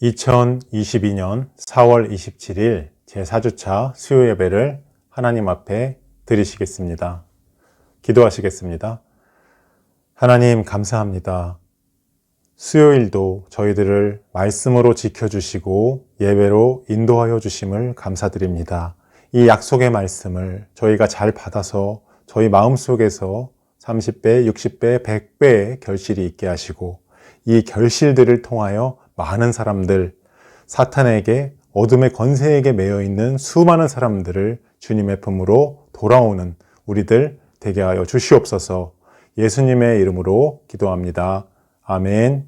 2022년 4월 27일 제4주차 수요 예배를 하나님 앞에 드리시겠습니다. 기도하시겠습니다. 하나님 감사합니다. 수요일도 저희들을 말씀으로 지켜주시고 예배로 인도하여 주심을 감사드립니다. 이 약속의 말씀을 저희가 잘 받아서 저희 마음속에서 30배, 60배, 100배의 결실이 있게 하시고 이 결실들을 통하여 많은 사람들, 사탄에게 어둠의 권세에게 매여 있는 수많은 사람들을 주님의 품으로 돌아오는 우리들 되게 하여 주시옵소서. 예수님의 이름으로 기도합니다. 아멘.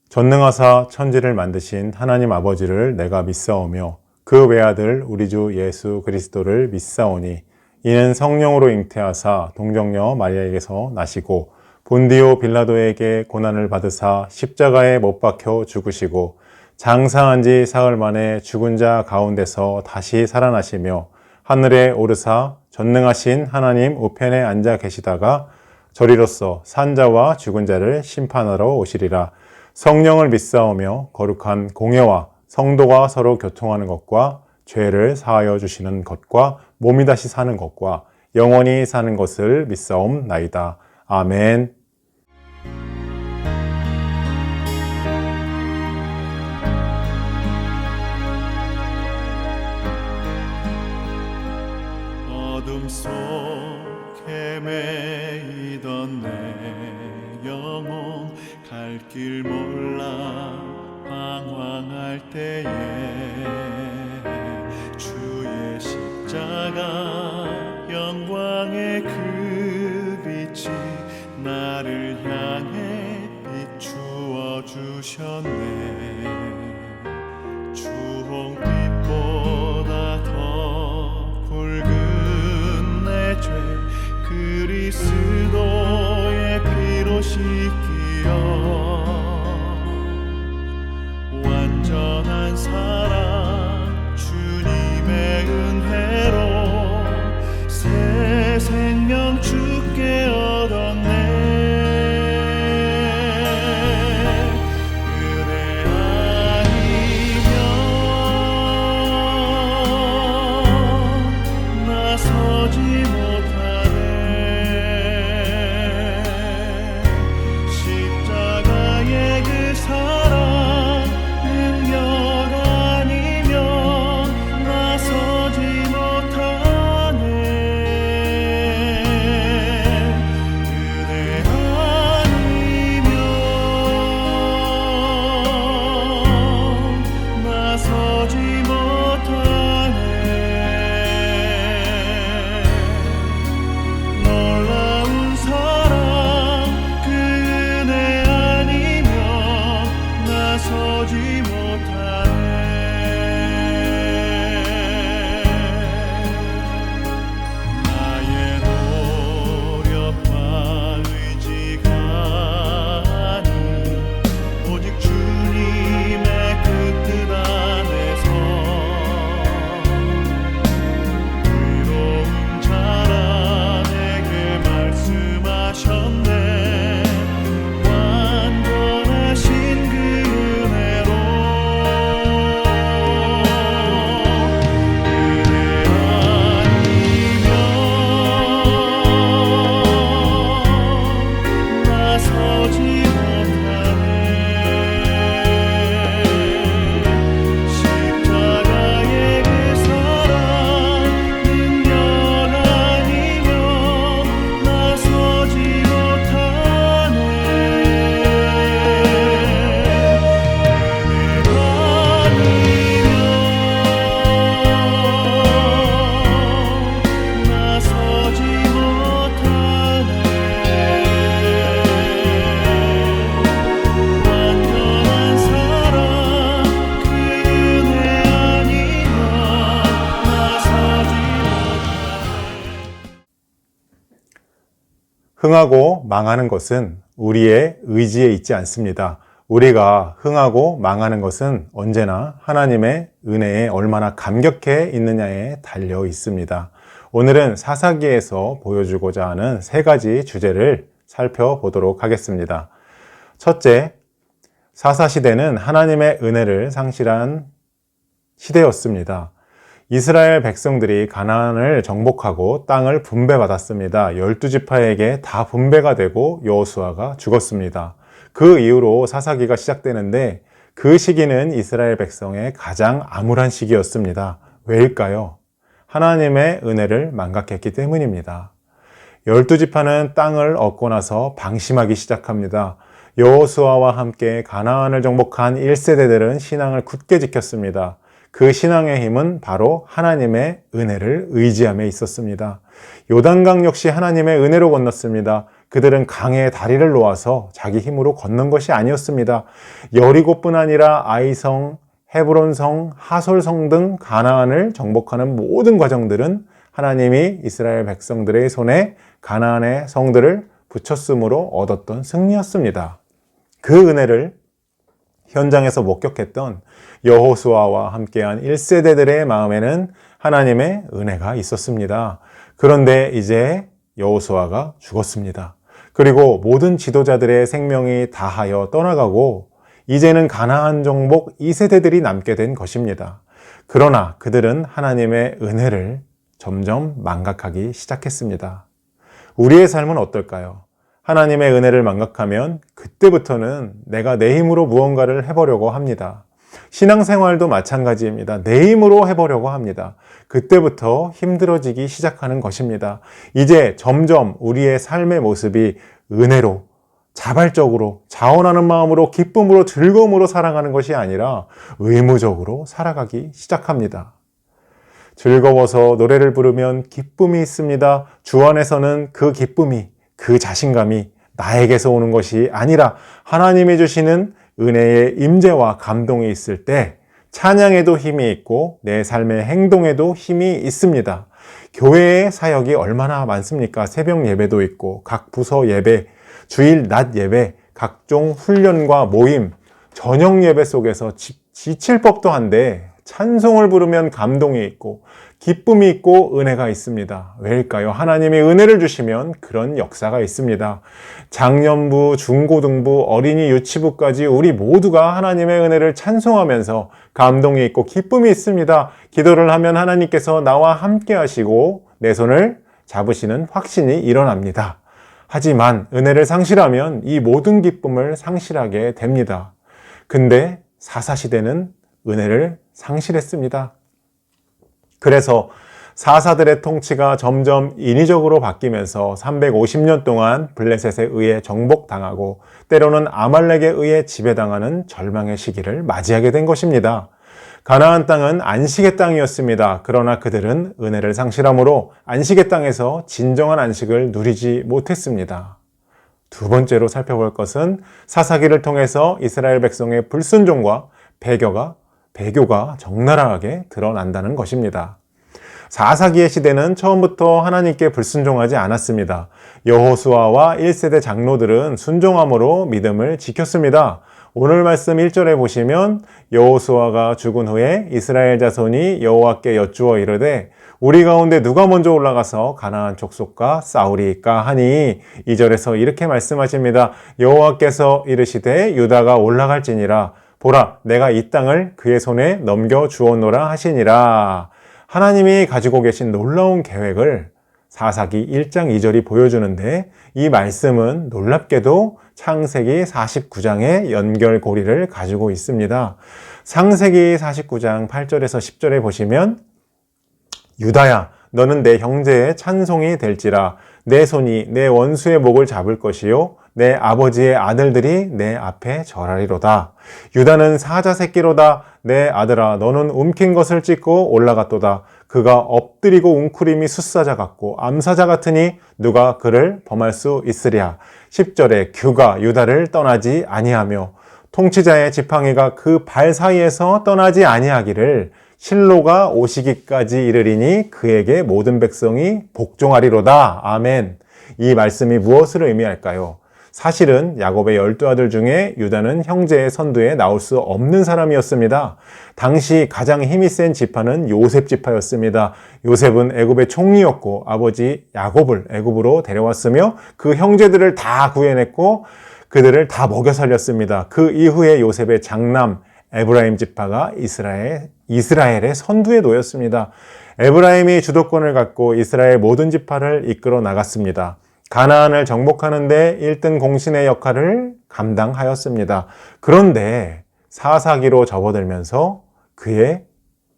전능하사 천지를 만드신 하나님 아버지를 내가 믿사오며 그 외아들 우리 주 예수 그리스도를 믿사오니 이는 성령으로 잉태하사 동정녀 마리아에게서 나시고 본디오 빌라도에게 고난을 받으사 십자가에 못 박혀 죽으시고 장사한 지 사흘 만에 죽은 자 가운데서 다시 살아나시며 하늘에 오르사 전능하신 하나님 우편에 앉아 계시다가 저리로서 산자와 죽은 자를 심판하러 오시리라. 성령을 믿사오며 거룩한 공예와 성도가 서로 교통하는 것과 죄를 사하여 주시는 것과 몸이 다시 사는 것과 영원히 사는 것을 믿사옵나이다. 아멘. 어둠 속 헤매이던 내 영혼 갈 길 몰라 방황할 때에 주의 십자가 영광의 그 빛이 나를 향해 비추어 주셨네. 주홍빛보다 더 붉은 내 죄 그리스도의 피로 씻기어 완전한 사랑 주님의 은혜로 새 생명 주께 얻었네. 그대 아니면 나서지 못하네. 십자가의 그 사랑 능력 아니면 나서지 못하네. 그대 아니면 나서지 못하네. 놀라운 사랑 그 은혜 아니면 나서지 못하네. 나의 노력과 의지가 아닌 오직 주님의 그 뜻 안에서 의로운 자라 내게 말씀하셨네. 완전하신 그 은혜로 그대 아니면 나서지 못하네. 십자가의 그 사랑 능력 아니면 나서지 못하네. 그대 아니면 나서지 못하네. 완전한 사랑 그 은혜 아니면 나서지 흥하고 망하는 것은 우리의 의지에 있지 않습니다. 우리가 흥하고 망하는 것은 언제나 하나님의 은혜에 얼마나 감격해 있느냐에 달려 있습니다. 오늘은 사사기에서 보여주고자 하는 세 가지 주제를 살펴보도록 하겠습니다. 첫째, 사사시대는 하나님의 은혜를 상실한 시대였습니다. 이스라엘 백성들이 가나안을 정복하고 땅을 분배받았습니다. 12지파에게 다 분배가 되고 여호수아가 죽었습니다. 그 이후로 사사기가 시작되는데 그 시기는 이스라엘 백성의 가장 암울한 시기였습니다. 왜일까요? 하나님의 은혜를 망각했기 때문입니다. 12지파는 땅을 얻고 나서 방심하기 시작합니다. 여호수아와 함께 가나안을 정복한 1세대들은 신앙을 굳게 지켰습니다. 그 신앙의 힘은 바로 하나님의 은혜를 의지함에 있었습니다. 요단강 역시 하나님의 은혜로 건넜습니다. 그들은 강에 다리를 놓아서 자기 힘으로 건넌 것이 아니었습니다. 여리고뿐 아니라 아이성, 헤브론성, 하솔성 등 가나안을 정복하는 모든 과정들은 하나님이 이스라엘 백성들의 손에 가나안의 성들을 붙였으므로 얻었던 승리였습니다. 그 은혜를 현장에서 목격했던 여호수아와 함께한 1세대들의 마음에는 하나님의 은혜가 있었습니다. 그런데 이제 여호수아가 죽었습니다. 그리고 모든 지도자들의 생명이 다하여 떠나가고 이제는 가나안 정복 2세대들이 남게 된 것입니다. 그러나 그들은 하나님의 은혜를 점점 망각하기 시작했습니다. 우리의 삶은 어떨까요? 하나님의 은혜를 망각하면 그때부터는 내가 내 힘으로 무언가를 해보려고 합니다. 신앙생활도 마찬가지입니다. 내 힘으로 해보려고 합니다. 그때부터 힘들어지기 시작하는 것입니다. 이제 점점 우리의 삶의 모습이 은혜로, 자발적으로, 자원하는 마음으로, 기쁨으로, 즐거움으로 살아가는 것이 아니라 의무적으로 살아가기 시작합니다. 즐거워서 노래를 부르면 기쁨이 있습니다. 주 안에서는 그 기쁨이, 그 자신감이 나에게서 오는 것이 아니라 하나님이 주시는 은혜의 임재와 감동이 있을 때 찬양에도 힘이 있고 내 삶의 행동에도 힘이 있습니다. 교회의 사역이 얼마나 많습니까? 새벽 예배도 있고 각 부서 예배, 주일 낮 예배, 각종 훈련과 모임, 저녁 예배 속에서 지칠 법도 한데 찬송을 부르면 감동이 있고 기쁨이 있고 은혜가 있습니다. 왜일까요? 하나님이 은혜를 주시면 그런 역사가 있습니다. 장년부, 중고등부, 어린이 유치부까지 우리 모두가 하나님의 은혜를 찬송하면서 감동이 있고 기쁨이 있습니다. 기도를 하면 하나님께서 나와 함께 하시고 내 손을 잡으시는 확신이 일어납니다. 하지만 은혜를 상실하면 이 모든 기쁨을 상실하게 됩니다. 근데 사사시대는 은혜를 상실했습니다. 그래서 사사들의 통치가 점점 인위적으로 바뀌면서 350년 동안 블레셋에 의해 정복당하고 때로는 아말렉에 의해 지배당하는 절망의 시기를 맞이하게 된 것입니다. 가나안 땅은 안식의 땅이었습니다. 그러나 그들은 은혜를 상실함으로 안식의 땅에서 진정한 안식을 누리지 못했습니다. 두 번째로 살펴볼 것은 사사기를 통해서 이스라엘 백성의 불순종과 배교가 적나라하게 드러난다는 것입니다. 사사기의 시대는 처음부터 하나님께 불순종하지 않았습니다. 여호수아와 1세대 장로들은 순종함으로 믿음을 지켰습니다. 오늘 말씀 1절에 보시면 여호수아가 죽은 후에 이스라엘 자손이 여호와께 여쭈어 이르되 우리 가운데 누가 먼저 올라가서 가나안 족속과 싸우리이까 하니 2절에서 이렇게 말씀하십니다. 여호와께서 이르시되 유다가 올라갈지니라 보라 내가 이 땅을 그의 손에 넘겨 주었노라 하시니라. 하나님이 가지고 계신 놀라운 계획을 사사기 1장 2절이 보여주는데 이 말씀은 놀랍게도 창세기 49장의 연결고리를 가지고 있습니다. 창세기 49장 8절에서 10절에 보시면 유다야 너는 내 형제의 찬송이 될지라 내 손이 내 원수의 목을 잡을 것이요 내 아버지의 아들들이 내 앞에 절하리로다. 유다는 사자 새끼로다. 내 아들아 너는 움킨 것을 찢고 올라갔도다. 그가 엎드리고 웅크림이 숫사자 같고 암사자 같으니 누가 그를 범할 수 있으랴. 10절에 규가 유다를 떠나지 아니하며 통치자의 지팡이가 그 발 사이에서 떠나지 아니하기를 실로가 오시기까지 이르리니 그에게 모든 백성이 복종하리로다. 아멘. 이 말씀이 무엇을 의미할까요? 사실은 야곱의 12아들 중에 유다는 형제의 선두에 나올 수 없는 사람이었습니다. 당시 가장 힘이 센 지파는 요셉 지파였습니다. 요셉은 애굽의 총리였고 아버지 야곱을 애굽으로 데려왔으며 그 형제들을 다 구해냈고 그들을 다 먹여 살렸습니다. 그 이후에 요셉의 장남 에브라임 지파가 이스라엘의 선두에 놓였습니다. 에브라임이 주도권을 갖고 이스라엘 모든 지파를 이끌어 나갔습니다. 가나안을 정복하는 데 1등 공신의 역할을 감당하였습니다. 그런데 사사기로 접어들면서 그의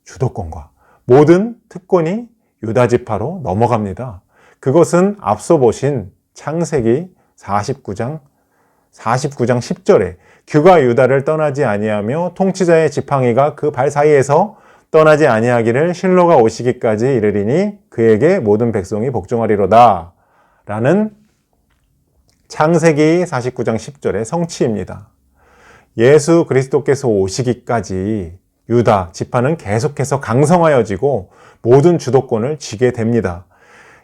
주도권과 모든 특권이 유다 지파로 넘어갑니다. 그것은 앞서 보신 창세기 49장 10절에 규가 유다를 떠나지 아니하며 통치자의 지팡이가 그 발 사이에서 떠나지 아니하기를 실로가 오시기까지 이르리니 그에게 모든 백성이 복종하리로다 라는 창세기 49장 10절의 성취입니다. 예수 그리스도께서 오시기까지 유다 지파는 계속해서 강성하여지고 모든 주도권을 쥐게 됩니다.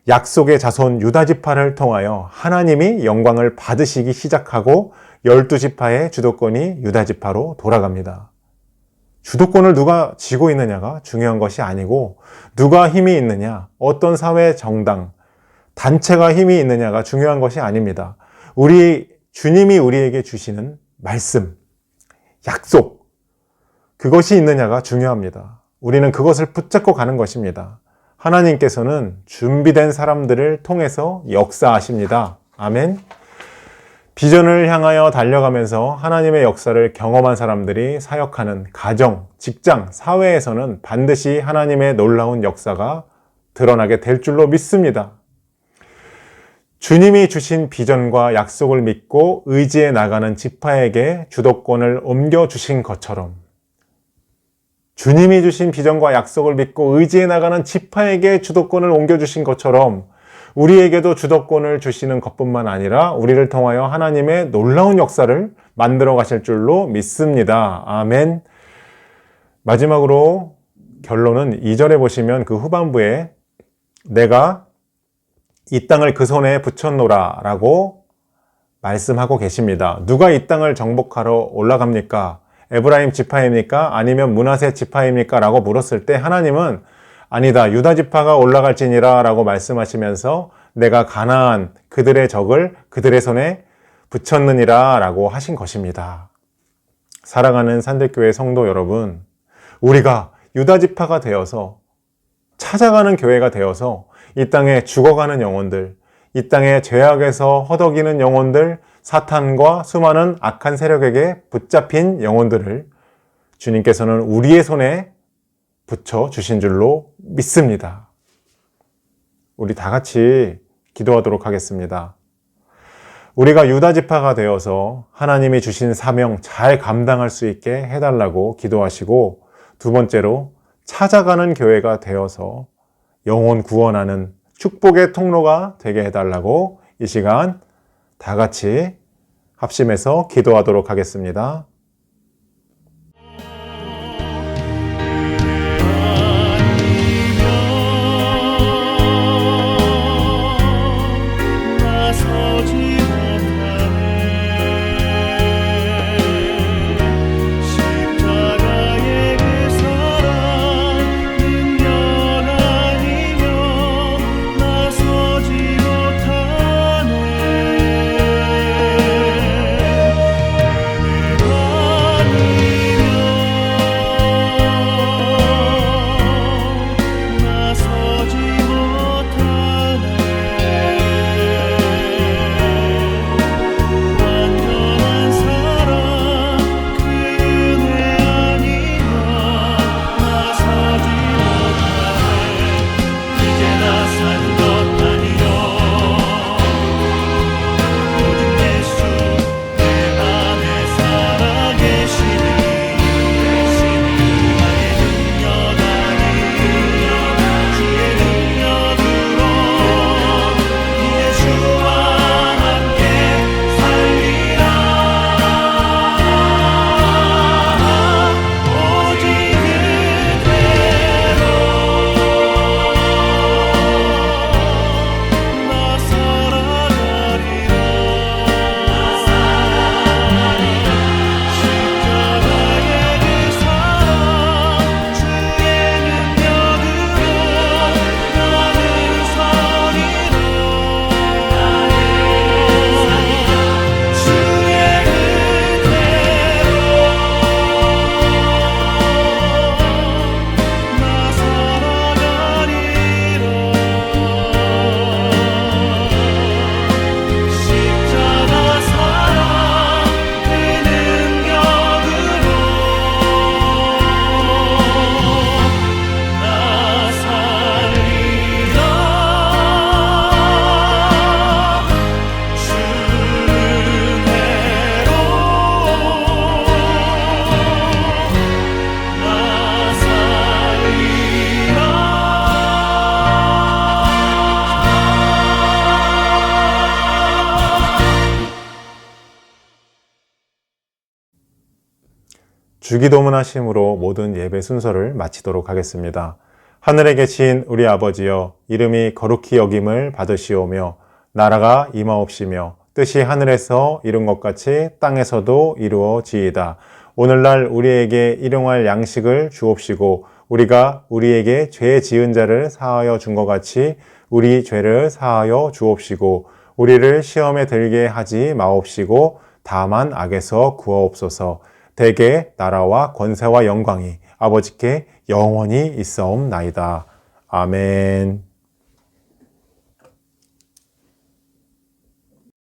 약속의 자손 유다 지파를 통하여 하나님이 영광을 받으시기 시작하고 12지파의 주도권이 유다 지파로 돌아갑니다. 주도권을 누가 쥐고 있느냐가 중요한 것이 아니고 누가 힘이 있느냐, 어떤 사회 정당, 단체가 힘이 있느냐가 중요한 것이 아닙니다. 주님이 우리에게 주시는 말씀, 약속, 그것이 있느냐가 중요합니다. 우리는 그것을 붙잡고 가는 것입니다. 하나님께서는 준비된 사람들을 통해서 역사하십니다. 아멘. 비전을 향하여 달려가면서 하나님의 역사를 경험한 사람들이 사역하는 가정, 직장, 사회에서는 반드시 하나님의 놀라운 역사가 드러나게 될 줄로 믿습니다. 주님이 주신 비전과 약속을 믿고 의지해 나가는 지파에게 주도권을 옮겨주신 것처럼 주님이 주신 비전과 약속을 믿고 의지해 나가는 지파에게 주도권을 옮겨주신 것처럼 우리에게도 주도권을 주시는 것뿐만 아니라 우리를 통하여 하나님의 놀라운 역사를 만들어 가실 줄로 믿습니다. 아멘. 마지막으로 결론은 2절에 보시면 그 후반부에 내가 이 땅을 그 손에 붙였노라 라고 말씀하고 계십니다. 누가 이 땅을 정복하러 올라갑니까? 에브라임 지파입니까? 아니면 므낫세 지파입니까? 라고 물었을 때 하나님은 아니다, 유다 지파가 올라갈지니라 라고 말씀하시면서 내가 가나안 그들의 적을 그들의 손에 붙였느니라 라고 하신 것입니다. 사랑하는 산대교회 성도 여러분, 우리가 유다 지파가 되어서 찾아가는 교회가 되어서 이 땅에 죽어가는 영혼들, 이 땅에 죄악에서 허덕이는 영혼들, 사탄과 수많은 악한 세력에게 붙잡힌 영혼들을 주님께서는 우리의 손에 붙여주신 줄로 믿습니다. 우리 다 같이 기도하도록 하겠습니다. 우리가 유다 지파가 되어서 하나님이 주신 사명 잘 감당할 수 있게 해달라고 기도하시고, 두 번째로 찾아가는 교회가 되어서 영혼 구원하는 축복의 통로가 되게 해달라고 이 시간 다 같이 합심해서 기도하도록 하겠습니다. 주기도문 하심으로 모든 예배 순서를 마치도록 하겠습니다. 하늘에 계신 우리 아버지여, 이름이 거룩히 여김을 받으시오며 나라가 임하옵시며 뜻이 하늘에서 이룬 것 같이 땅에서도 이루어지이다. 오늘날 우리에게 일용할 양식을 주옵시고 우리가 우리에게 죄 지은 자를 사하여 준 것 같이 우리 죄를 사하여 주옵시고 우리를 시험에 들게 하지 마옵시고 다만 악에서 구하옵소서. 대개 나라와 권세와 영광이 아버지께 영원히 있사옵나이다. 아멘.